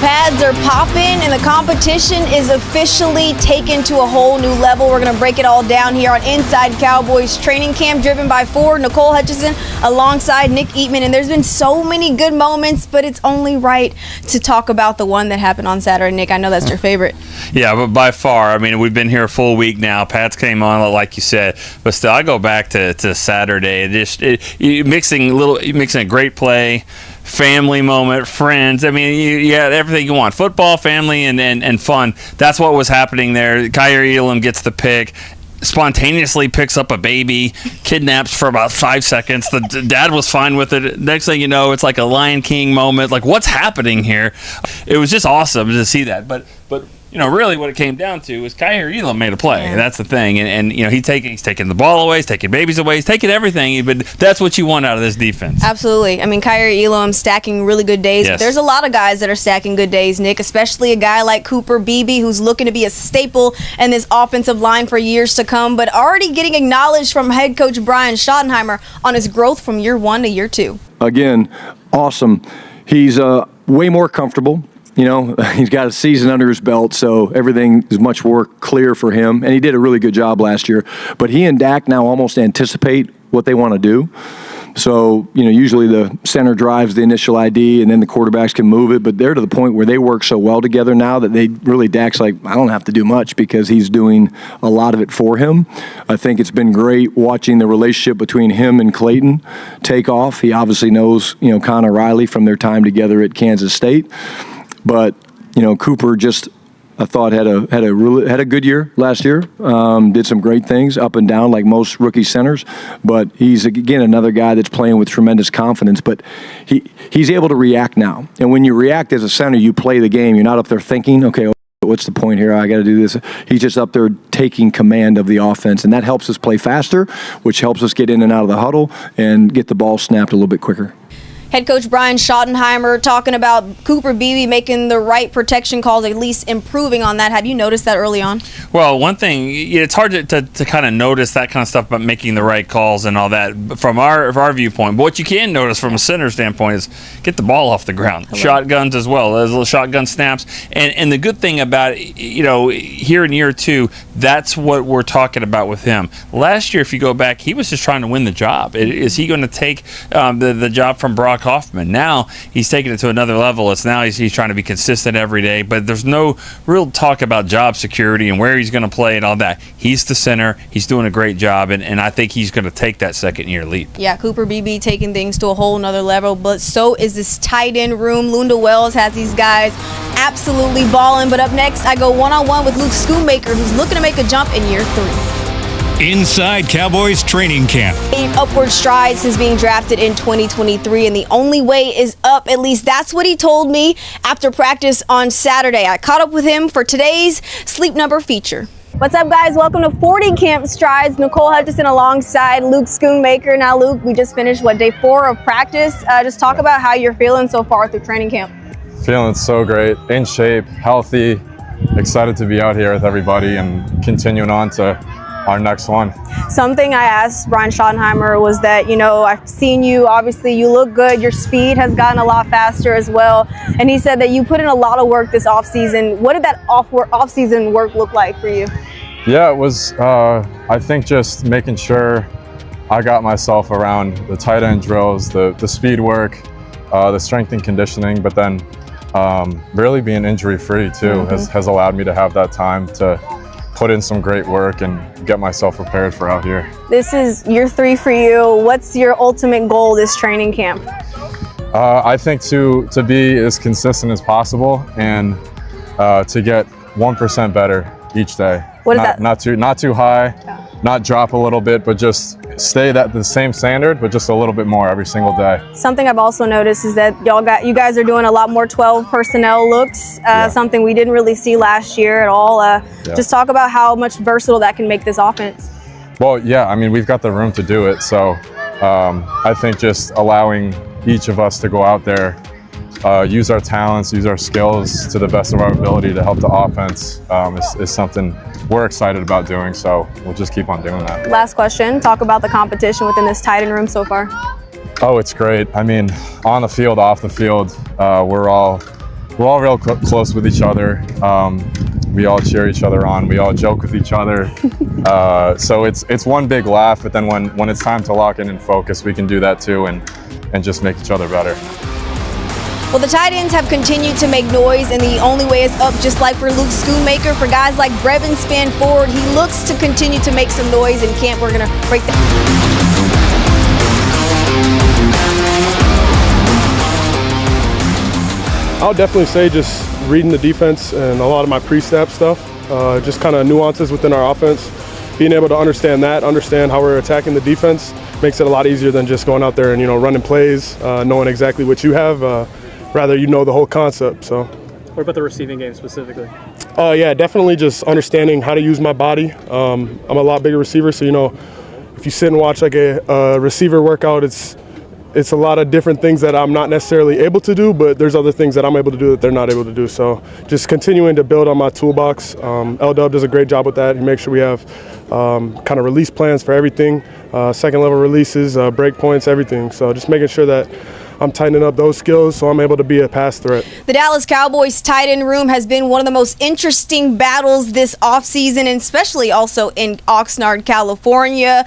pads are popping and the competition is officially taken to a whole new level. We're going to break it all down here on Inside Cowboys Training Camp, driven by Ford, Nicole Hutchison, alongside Nick Eatman. And there's been so many good moments, but it's only right to talk about the one that happened on Saturday. Nick, I know that's your favorite. Yeah, but by far, I mean, we've been here a full week now. Pats came on, like you said, but still, I go back to Saturday. Mixing a great play, family moment, friends. I mean, you had everything you want: football, family, and fun. That's what was happening there. Kyrie Elam gets the pick, spontaneously picks up a baby, kidnaps for about 5 seconds. The dad was fine with it. Next thing you know, it's like a Lion King moment. Like, what's happening here? It was just awesome to see that. But you know, really what it came down to is Kyrie Elam made a play. Yeah. That's the thing. And you know, he's taking the ball away, he's taking babies away, he's taking everything. But that's what you want out of this defense. Absolutely. I mean, Kyrie Elam stacking really good days. Yes. There's a lot of guys that are stacking good days, Nick, especially a guy like Cooper Beebe, who's looking to be a staple in this offensive line for years to come, but already getting acknowledged from head coach Brian Schottenheimer on his growth from year 1 to year 2. Again, awesome. He's way more comfortable. You know, he's got a season under his belt, so everything is much more clear for him. And he did a really good job last year. But he and Dak now almost anticipate what they want to do. So, you know, usually the center drives the initial ID and then the quarterbacks can move it. But they're to the point where they work so well together now that Dak's like, I don't have to do much because he's doing a lot of it for him. I think it's been great watching the relationship between him and Clayton take off. He obviously knows, you know, Connor Riley from their time together at Kansas State. But, you know, Cooper just, I thought, had a good year last year. Did some great things up and down like most rookie centers. But he's, again, another guy that's playing with tremendous confidence. But he's able to react now. And when you react as a center, you play the game. You're not up there thinking, okay, what's the point here? I got to do this. He's just up there taking command of the offense. And that helps us play faster, which helps us get in and out of the huddle and get the ball snapped a little bit quicker. Head coach Brian Schottenheimer talking about Cooper Beebe making the right protection calls, at least improving on that. Had you noticed that early on? Well, one thing, it's hard to kind of notice that kind of stuff about making the right calls and all that from our viewpoint. But what you can notice from a center standpoint is get the ball off the ground. Hello. Shotguns as well. Those little shotgun snaps. And the good thing about it, you know, here in year 2, that's what we're talking about with him. Last year, if you go back, he was just trying to win the job. Is he going to take the job from Brock Hoffman? Now he's taking it to another level. It's now he's trying to be consistent every day, but there's no real talk about job security and where he's going to play and all that. He's the center. He's doing a great job, and I think he's going to take that second-year leap. Yeah, Cooper Beebe taking things to a whole nother level, but so is this tight end room. Lunda Wells has these guys absolutely balling. But up next, I go one-on-one with Luke Schoonmaker, who's looking to make a jump in year 3. Inside Cowboys Training Camp. Upward strides since being drafted in 2023, and the only way is up. At least that's what he told me after practice on Saturday. I caught up with him for today's Sleep Number feature. What's up, guys? Welcome to 40 Camp Strides. Nicole Hutchison alongside Luke Schoonmaker. Now, Luke, we just finished, day 4 of practice. Just talk about how you're feeling so far through training camp. Feeling so great, in shape, healthy, excited to be out here with everybody and continuing on to our next one. Something I asked Brian Schottenheimer was that, you know, I've seen you, obviously you look good, your speed has gotten a lot faster as well, and he said that you put in a lot of work this offseason. What did that off-season work look like for you? Yeah, it was, I think, just making sure I got myself around the tight end drills, the speed work, the strength and conditioning, but then really being injury-free too has allowed me to have that time to put in some great work and get myself prepared for out here. This is year 3 for you. What's your ultimate goal this training camp? I think to be as consistent as possible and to get 1% better each day. What is that? Not too high, not drop a little bit, but just stay the same standard, but just a little bit more every single day. Something I've also noticed is that you guys are doing a lot more 12 personnel looks, something we didn't really see last year at all. Just talk about how much versatile that can make this offense. Well, yeah, I mean, we've got the room to do it, so I think just allowing each of us to go out there, use our talents, use our skills to the best of our ability to help the offense is something we're excited about doing, so we'll just keep on doing that. Last question, talk about the competition within this tight end room so far. Oh, it's great. I mean, on the field, off the field, we're all we're all real close with each other. We all cheer each other on. We all joke with each other. So it's one big laugh, but then when it's time to lock in and focus, we can do that too and just make each other better. Well, the tight ends have continued to make noise, and the only way is up, just like for Luke Schoonmaker. For guys like Brevin Span-Ford, he looks to continue to make some noise in camp. We're going to break that. I'll definitely say just reading the defense and a lot of my pre-snap stuff, just kind of nuances within our offense. Being able to understand how we're attacking the defense makes it a lot easier than just going out there and, running plays, knowing exactly what you have. Rather, the whole concept. So, what about the receiving game specifically? Yeah, definitely just understanding how to use my body. I'm a lot bigger receiver, so if you sit and watch like a receiver workout, it's a lot of different things that I'm not necessarily able to do, but there's other things that I'm able to do that they're not able to do. So, just continuing to build on my toolbox. L-Dub does a great job with that. He makes sure we have kind of release plans for everything, second level releases, break points, everything. So, just making sure that I'm tightening up those skills so I'm able to be a pass threat. The Dallas Cowboys tight end room has been one of the most interesting battles this offseason, and especially also in Oxnard, California.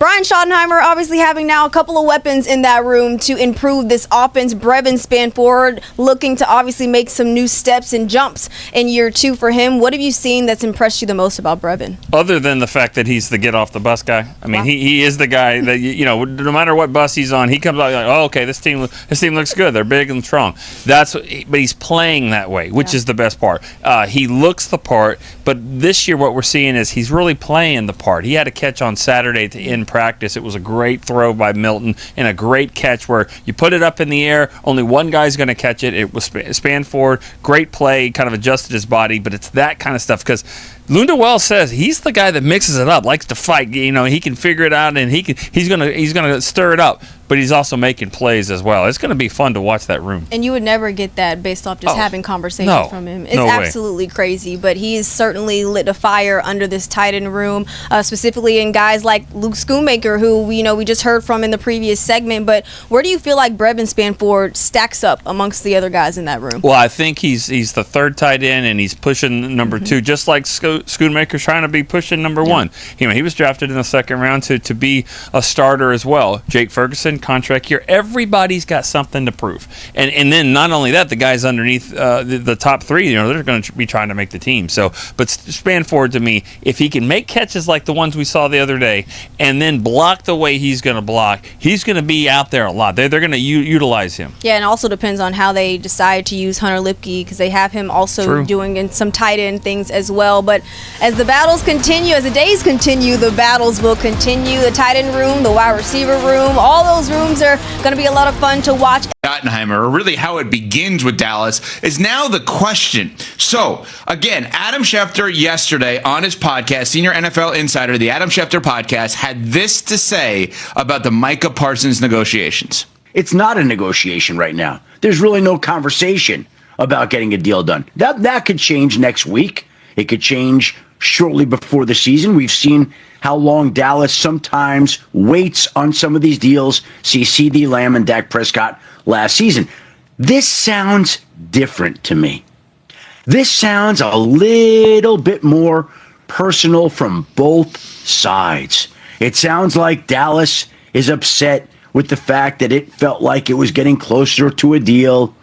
Brian Schottenheimer obviously having now a couple of weapons in that room to improve this offense. Brevin Span-Ford looking to obviously make some new steps and jumps in year 2 for him. What have you seen that's impressed you the most about Brevin? Other than the fact that he's the get off the bus guy. I mean, Wow. he is the guy that, no matter what bus he's on, he comes out like, oh, okay, this team looks good. They're big and strong. But he's playing that way, which is the best part. He looks the part, but this year what we're seeing is he's really playing the part. He had a catch on Saturday to end practice. It was a great throw by Milton and a great catch where you put it up in the air, only one guy's going to catch it. It was Span-Ford, great play, kind of adjusted his body, but it's that kind of stuff because Lunda Wells says he's the guy that mixes it up, likes to fight. He can figure it out and he's gonna stir it up, but he's also making plays as well. It's going to be fun to watch that room. And you would never get that based off just having conversations from him. It's absolutely crazy, but he's certainly lit a fire under this tight end room, specifically in guys like Luke Schoonmaker, who we just heard from in the previous segment. But where do you feel like Brevin Span-Ford stacks up amongst the other guys in that room? Well, I think he's the third tight end, and he's pushing number 2, just like Schoonmaker's trying to be pushing number 1. He was drafted in the second round to be a starter as well. Jake Ferguson, contract year. Everybody's got something to prove. And then not only that, the guys underneath the top 3, they're going to be trying to make the team. So, but Span-Ford, to me, if he can make catches like the ones we saw the other day and then block the way he's going to block, he's going to be out there a lot. They're going to utilize him. Yeah, and it also depends on how they decide to use Hunter Lipke, because they have him also doing some tight end things as well. But as the battles continue, as the days continue, the battles will continue. The tight end room, the wide receiver room, all those rooms are going to be a lot of fun to watch. Schottenheimer, or really how it begins with Dallas, is now the question. So, again, Adam Schefter yesterday on his podcast, Senior NFL Insider, the Adam Schefter podcast, had this to say about the Micah Parsons negotiations. It's not a negotiation right now. There's really no conversation about getting a deal done. That could change next week. It could change shortly before the season. We've seen how long Dallas sometimes waits on some of these deals. See CeeDee Lamb and Dak Prescott last season. This sounds different to me. This sounds a little bit more personal from both sides. It sounds like Dallas is upset with the fact that it felt like it was getting closer to a deal,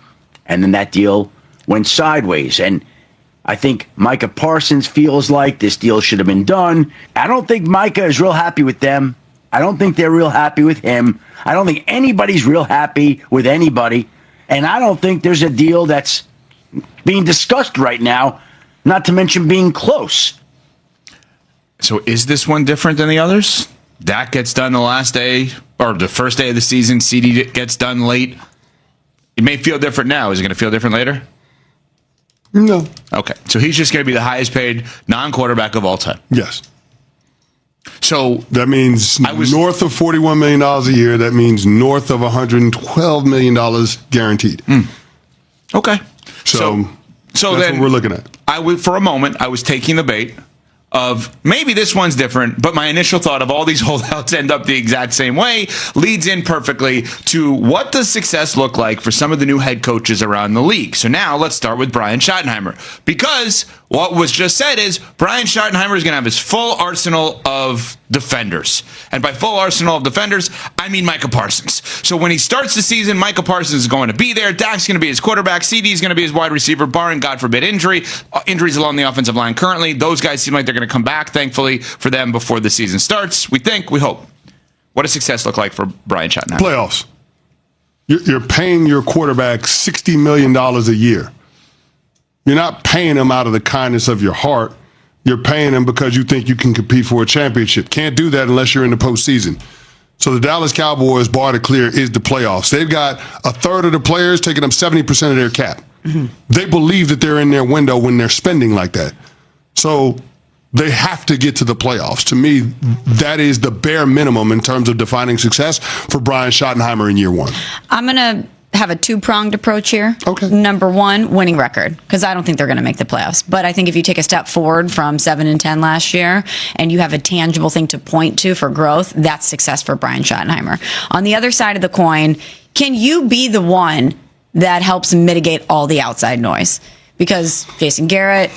and then that deal went sideways. And I think Micah Parsons feels like this deal should have been done. I don't think Micah is real happy with them. I don't think they're real happy with him. I don't think anybody's real happy with anybody. And I don't think there's a deal that's being discussed right now, not to mention being close. So is this one different than the others? Dak gets done the last day, or the first day of the season. CeeDee gets done late. It may feel different now. Is it going to feel different later? No. Okay. So he's just going to be the highest paid non-quarterback of all time. Yes. So that means north of $41 million a year. That means north of $112 million guaranteed. Okay. So that's then what we're looking at. For a moment, I was taking the bait of maybe this one's different, but my initial thought of all these holdouts end up the exact same way leads in perfectly to what does success look like for some of the new head coaches around the league. So now let's start with Brian Schottenheimer, because what was just said is Brian Schottenheimer is going to have his full arsenal of defenders. And by full arsenal of defenders, I mean Micah Parsons. So when he starts the season, Micah Parsons is going to be there. Dak's going to be his quarterback. CD is going to be his wide receiver, barring, God forbid, injuries along the offensive line currently. Those guys seem like they're going to come back, thankfully, for them before the season starts. We think, we hope. What does success look like for Brian Schottenheimer? Playoffs. You're paying your quarterback $60 million a year. You're not paying him out of the kindness of your heart. You're paying him because you think you can compete for a championship. Can't do that unless you're in the postseason. So the Dallas Cowboys' bar to clear is the playoffs. They've got a third of the players taking up 70% of their cap. Mm-hmm. They believe that they're in their window when they're spending like that. So they have to get to the playoffs. To me, that is the bare minimum in terms of defining success for Brian Schottenheimer in year one. I'm going to have a two-pronged approach here. Okay. Number one, winning record, because I don't think they're going to make the playoffs. But I think if you take a step forward from 7-10 last year and you have a tangible thing to point to for growth, that's success for Brian Schottenheimer. On the other side of the coin, can you be the one that helps mitigate all the outside noise? Because Jason Garrett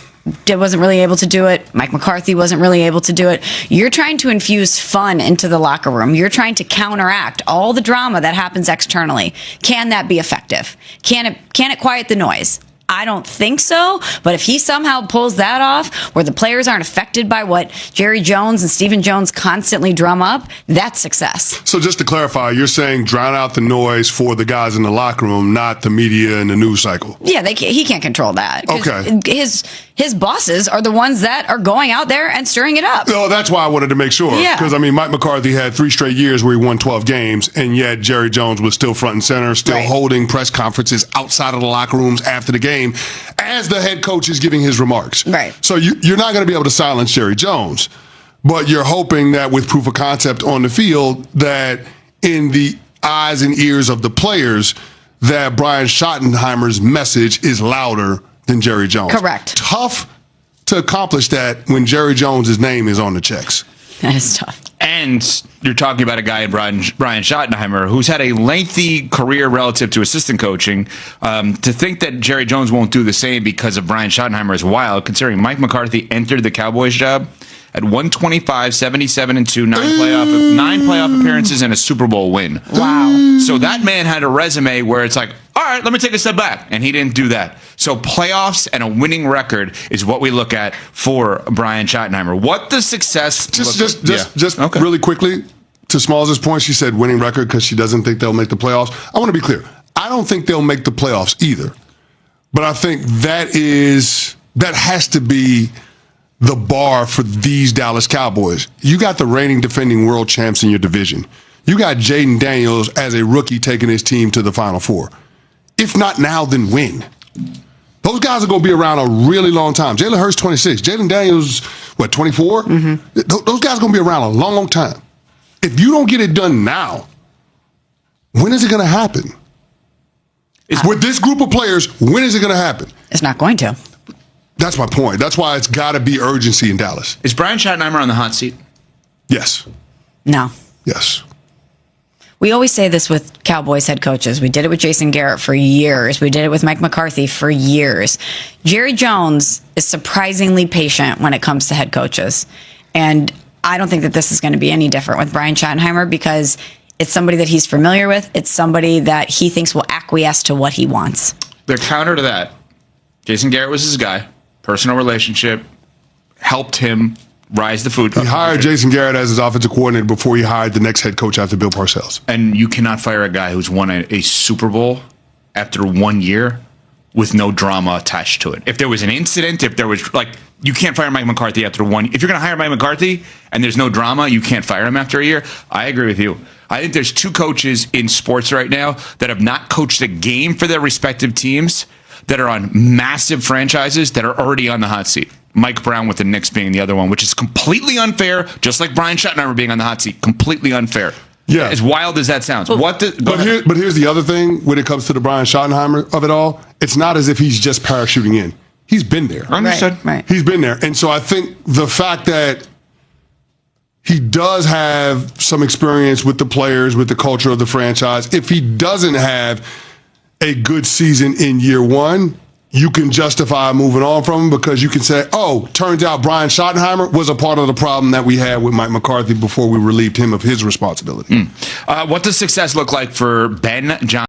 wasn't really able to do it. Mike McCarthy wasn't really able to do it. You're trying to infuse fun into the locker room. You're trying to counteract all the drama that happens externally. Can that be effective? Can it quiet the noise? I don't think so, but if he somehow pulls that off, where the players aren't affected by what Jerry Jones and Stephen Jones constantly drum up, that's success. So just to clarify, you're saying drown out the noise for the guys in the locker room, not the media and the news cycle. Yeah, he can't control that. Okay. His bosses are the ones that are going out there and stirring it up. No, that's why I wanted to make sure. Yeah. Because, I mean, Mike McCarthy had 3 straight years where he won 12 games, and yet Jerry Jones was still front and center, still holding press conferences outside of the locker rooms after the game as the head coach is giving his remarks. Right. So you're not going to be able to silence Jerry Jones, but you're hoping that with proof of concept on the field, that in the eyes and ears of the players, that Brian Schottenheimer's message is louder than Jerry Jones. Correct. Tough to accomplish that when Jerry Jones' name is on the checks. That is tough. And you're talking about a guy, Brian Schottenheimer, who's had a lengthy career relative to assistant coaching. To think that Jerry Jones won't do the same because of Brian Schottenheimer is wild, considering Mike McCarthy entered the Cowboys job at 125, 77-2, 9 playoff appearances and a Super Bowl win. Wow. So that man had a resume where it's like, all right, let me take a step back. And he didn't do that. So playoffs and a winning record is what we look at for Brian Schottenheimer. What does success Just really quickly, to Smalls' point, she said winning record because she doesn't think they'll make the playoffs. I want to be clear. I don't think they'll make the playoffs either. But I think that has to be the bar for these Dallas Cowboys. You got the reigning defending world champs in your division. You got Jaden Daniels as a rookie taking his team to the Final Four. If not now, then when? Those guys are going to be around a really long time. Jalen Hurts, 26. Jaden Daniels, 24? Mm-hmm. Those guys are going to be around a long, long time. If you don't get it done now, when is it going to happen? With this group of players, when is it going to happen? It's not going to. That's my point. That's why it's got to be urgency in Dallas. Is Brian Schottenheimer on the hot seat? Yes. No. Yes. We always say this with Cowboys head coaches. We did it with Jason Garrett for years. We did it with Mike McCarthy for years. Jerry Jones is surprisingly patient when it comes to head coaches. And I don't think that this is going to be any different with Brian Schottenheimer because it's somebody that he's familiar with. It's somebody that he thinks will acquiesce to what he wants. Their counter to that, Jason Garrett was his guy. Personal relationship, helped him rise the food. He hired Jason Garrett as his offensive coordinator before he hired the next head coach after Bill Parcells. And you cannot fire a guy who's won a Super Bowl after 1 year with no drama attached to it. If there was an incident, if there was you can't fire Mike McCarthy after 1 year. If you're going to hire Mike McCarthy and there's no drama, you can't fire him after a year. I agree with you. I think there's 2 coaches in sports right now that have not coached a game for their respective teams that are on massive franchises that are already on the hot seat. Mike Brown with the Knicks being the other one, which is completely unfair, just like Brian Schottenheimer being on the hot seat. Completely unfair. Yeah. As wild as that sounds. But here's the other thing when it comes to the Brian Schottenheimer of it all. It's not as if he's just parachuting in. he's been there. Understood. Right. He's been there. And so I think the fact that he does have some experience with the players, with the culture of the franchise, if he doesn't have a good season in year one, you can justify moving on from him because you can say, oh, turns out Brian Schottenheimer was a part of the problem that we had with Mike McCarthy before we relieved him of his responsibility. What does success look like for Ben Johnson?